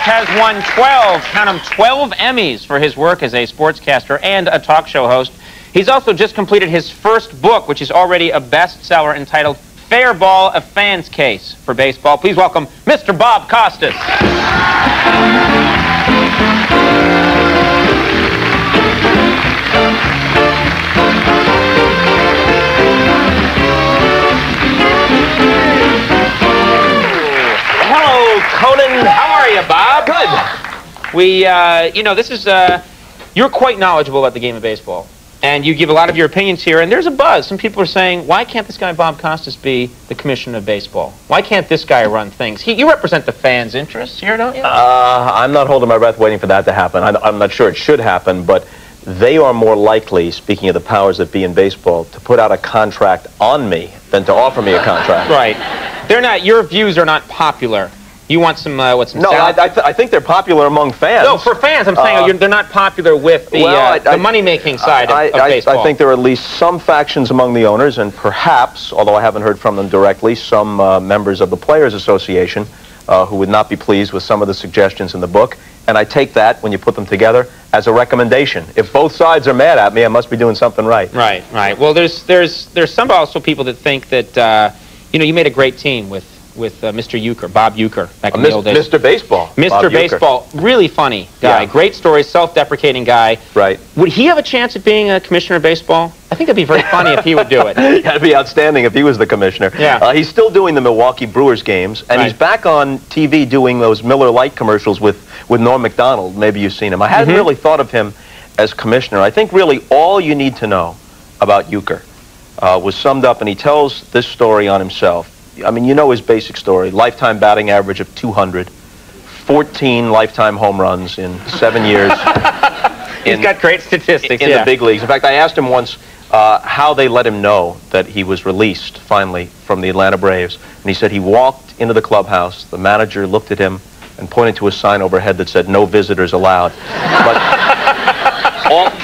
has won count 'em, 12 Emmys for his work as a sportscaster and a talk show host. He's also just completed his first book, which is already a bestseller, entitled Fair Ball, A Fan's Case for Baseball. Please welcome Mr. Bob Costas. Conan, how are you, Bob? Good. We, this is, you're quite knowledgeable about the game of baseball. And you give a lot of your opinions here, and there's a buzz. Some people are saying, why can't this guy, Bob Costas, be the commissioner of baseball? Why can't this guy run things? You represent the fans' interests here, don't you? I'm not holding my breath waiting for that to happen. I'm not sure it should happen, but they are more likely, speaking of the powers that be in baseball, to put out a contract on me than to offer me a contract. Right. They're not, your views are not popular. You want some, some No, I think they're popular among fans. No, for fans, I'm saying they're not popular with the money-making side of baseball. I think there are at least some factions among the owners, and perhaps, although I haven't heard from them directly, some members of the Players Association who would not be pleased with some of the suggestions in the book. And I take that, when you put them together, as a recommendation. If both sides are mad at me, I must be doing something right. Right, right. Well, there's some also people that think that, you made a great team with Mr. Uecker, Bob Uecker, back in the old days. Mr. Baseball. Mr. Baseball, really funny guy, Yeah. Great stories, self-deprecating guy. Right. Would he have a chance at being a commissioner of baseball? I think that'd be very funny if he would do it. That'd be outstanding if he was the commissioner. Yeah. He's still doing the Milwaukee Brewers games, and he's back on TV doing those Miller Lite commercials with Norm Macdonald. Maybe you've seen him. I hadn't really thought of him as commissioner. I think really all you need to know about Uecker was summed up, and he tells this story on himself. I mean, you know his basic story. Lifetime batting average of 200, 14 lifetime home runs in 7 years. He's got great statistics in the big leagues. In fact, I asked him once how they let him know that he was released, finally, from the Atlanta Braves. And he said he walked into the clubhouse, the manager looked at him and pointed to a sign overhead that said, "No visitors allowed." But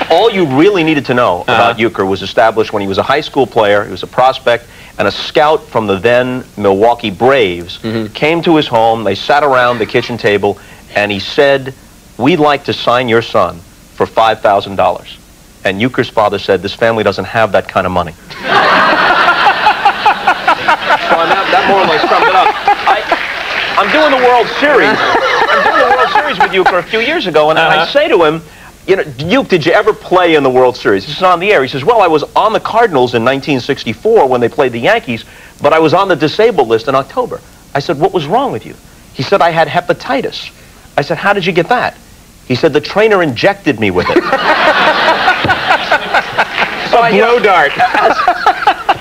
all you really needed to know about Uecker was established when he was a high school player, he was a prospect, and a scout from the then Milwaukee Braves came to his home. They sat around the kitchen table, and he said, "We'd like to sign your son for $5,000. And Uecker's father said, "This family doesn't have that kind of money." So that more or less summed it up. I'm doing the World Series. I'm doing the World Series with Uecker a few years ago, and I say to him, Uecker, did you ever play in the World Series? This is on the air. He says, well, I was on the Cardinals in 1964 when they played the Yankees, but I was on the disabled list in October. I said, what was wrong with you? He said, I had hepatitis. I said, how did you get that? He said, the trainer injected me with it. So a blow dart.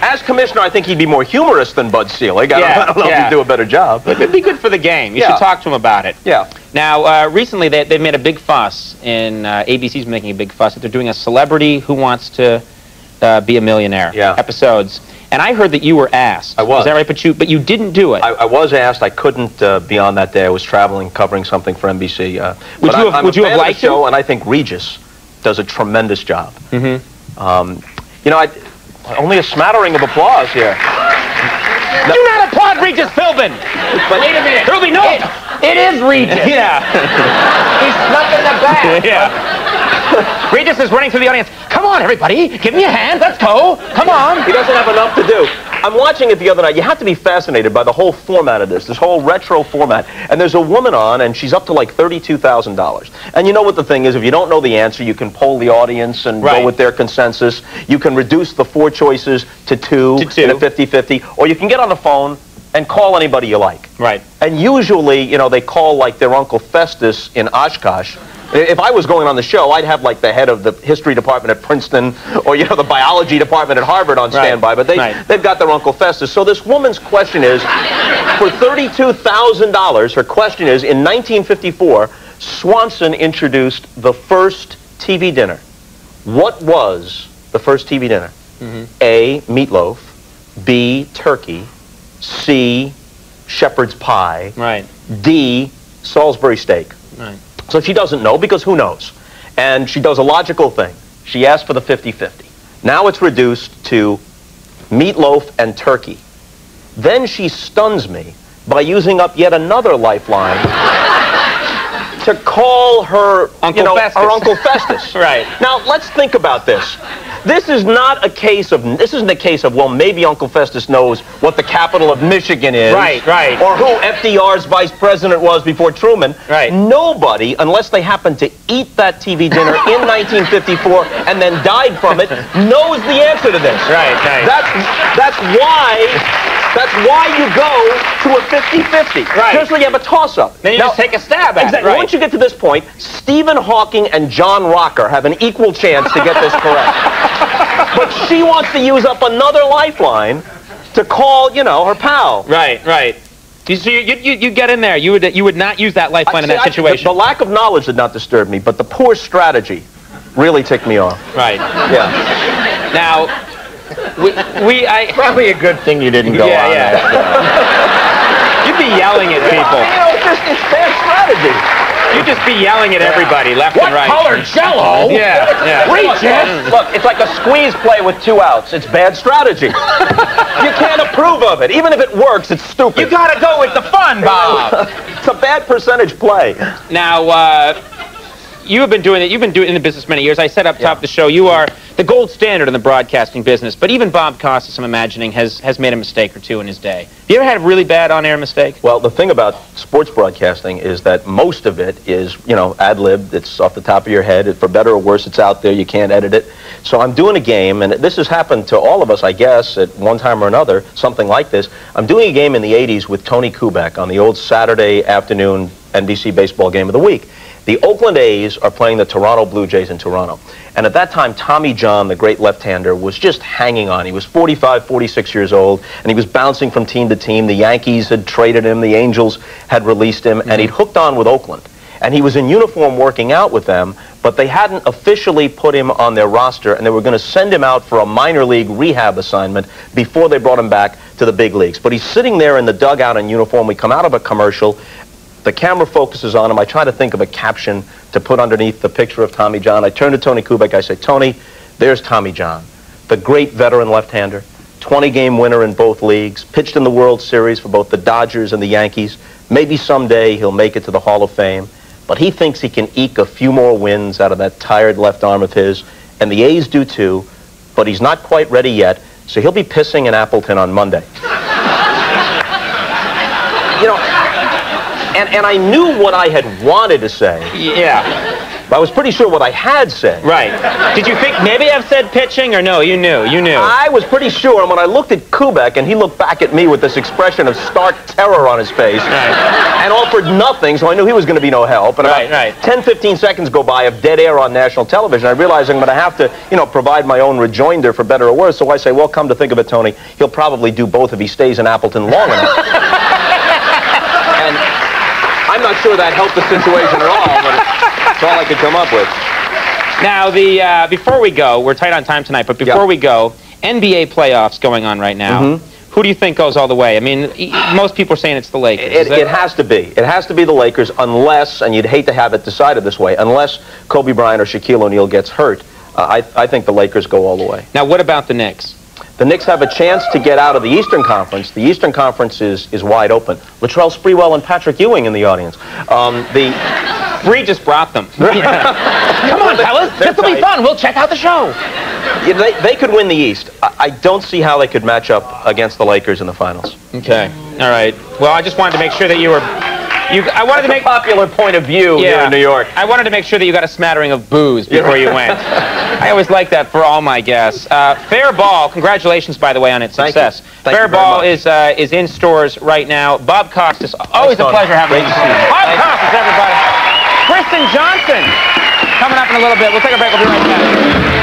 As commissioner, I think he'd be more humorous than Bud Selig. I don't know if he'd do a better job. It'd be good for the game. You should talk to him about it. Yeah. Now, recently they've made a big fuss, and ABC's making a big fuss, that they're doing a Celebrity Who Wants to Be a Millionaire episodes. And I heard that you were asked. I was. Is that right? But you didn't do it. I was asked. I couldn't be on that day. I was traveling, covering something for NBC. Would you have liked to? And I think Regis does a tremendous job. Only a smattering of applause here. Do not applaud Regis Philbin! But wait a minute. There'll be no... It is Regis. Yeah. He's snuck in the back. Yeah. Regis is running through the audience. Come on, everybody. Give me a hand. Let's go. Come on. He doesn't have enough to do. I'm watching it the other night. You have to be fascinated by the whole format of this whole retro format. And there's a woman on, and she's up to like $32,000. And you know what the thing is? If you don't know the answer, you can poll the audience and go with their consensus. You can reduce the 4 choices to two in a 50-50. Or you can get on the phone and call anybody you like. Right. And usually, they call like their Uncle Festus in Oshkosh. If I was going on the show, I'd have like the head of the history department at Princeton or, the biology department at Harvard on standby. But they've got their Uncle Festus. So this woman's question is, for $32,000, her question is, in 1954, Swanson introduced the first TV dinner. What was the first TV dinner? A, meatloaf. B, turkey. C, shepherd's pie. D, Salisbury steak. So she doesn't know, because who knows? And she does a logical thing. She asked for the 50-50. Now it's reduced to meatloaf and turkey. Then she stuns me by using up yet another lifeline to call her, Uncle Festus. her Uncle Festus. Right. Now, let's think about this. This isn't a case of, well, maybe Uncle Festus knows what the capital of Michigan is. Right, right. Or who FDR's vice president was before Truman. Right. Nobody, unless they happen to eat that TV dinner in 1954 and then died from it, knows the answer to this. Right, right. That's why you go to a 50-50. Right. Seriously, you have a toss-up. Then you just take a stab at exactly. it. Right. Once you get to this point, Stephen Hawking and John Rocker have an equal chance to get this correct. But she wants to use up another lifeline to call, her pal. Right, right. So you get in there. You would not use that lifeline in that situation. The lack of knowledge did not disturb me, but the poor strategy really ticked me off. Right. Yeah. Now, probably a good thing you didn't go on. Yeah. You'd be yelling at people. It's bad strategy. You'd just be yelling at everybody, left and right. What color Jell-O? Yeah. Reach it. Look, it's like a squeeze play with 2 outs. It's bad strategy. You can't approve of it. Even if it works, it's stupid. You gotta go with the fun, Bob. It's a bad percentage play. Now, you've been doing it in the business many years. I said up top of the show, you are the gold standard in the broadcasting business, but even Bob Costas, I'm imagining, has made a mistake or two in his day. Have you ever had a really bad on-air mistake? Well, the thing about sports broadcasting is that most of it is, ad-libbed. It's off the top of your head. For better or worse, it's out there. You can't edit it. So I'm doing a game, and this has happened to all of us, I guess, at one time or another, something like this. I'm doing a game in the 80s with Tony Kubek on the old Saturday afternoon NBC baseball game of the week. The Oakland A's are playing the Toronto Blue Jays in Toronto. And at that time, Tommy John, the great left-hander, was just hanging on. He was 45, 46 years old, and he was bouncing from team to team. The Yankees had traded him. The Angels had released him, and he'd hooked on with Oakland. And he was in uniform working out with them, but they hadn't officially put him on their roster, and they were going to send him out for a minor league rehab assignment before they brought him back to the big leagues. But he's sitting there in the dugout in uniform. We come out of a commercial. The camera focuses on him. I try to think of a caption to put underneath the picture of Tommy John. I turn to Tony Kubek. I say, Tony, there's Tommy John, the great veteran left-hander, 20-game winner in both leagues, pitched in the World Series for both the Dodgers and the Yankees. Maybe someday he'll make it to the Hall of Fame, but he thinks he can eke a few more wins out of that tired left arm of his, and the A's do too, but he's not quite ready yet, so he'll be pissing in Appleton on Monday. And I knew what I had wanted to say. Yeah. But I was pretty sure what I had said. Right. Did you think maybe I've said pitching, or no? You knew. I was pretty sure, and when I looked at Kubek, and he looked back at me with this expression of stark terror on his face, and offered nothing, so I knew he was going to be no help. And about 10, 15 seconds go by of dead air on national television. I realized I'm going to have to, provide my own rejoinder for better or worse. So I say, well, come to think of it, Tony, he'll probably do both if he stays in Appleton long enough. And I'm not sure that helped the situation at all, but it's all I could come up with. Now, before we go, we're tight on time tonight, but before we go, NBA playoffs going on right now. Who do you think goes all the way? I mean, most people are saying it's the Lakers. It has to be. It has to be the Lakers unless, and you'd hate to have it decided this way, unless Kobe Bryant or Shaquille O'Neal gets hurt. I think the Lakers go all the way. Now, what about the Knicks? The Knicks have a chance to get out of the Eastern Conference. The Eastern Conference is wide open. Latrell Sprewell and Patrick Ewing in the audience. Bree just brought them. Come on, fellas. This will be fun. We'll check out the show. Yeah, they could win the East. I don't see how they could match up against the Lakers in the finals. Okay. All right. Well, I just wanted to make sure that you were... I wanted to make a popular point of view here in New York. I wanted to make sure that you got a smattering of booze before you went. I always like that for all my guests. Fair Ball, congratulations, by the way, on its success. Fair Ball is in stores right now. Bob Costas, always a pleasure having you. Bob Costas, everybody. Kristen Johnson coming up in a little bit. We'll take a break. We'll be right back.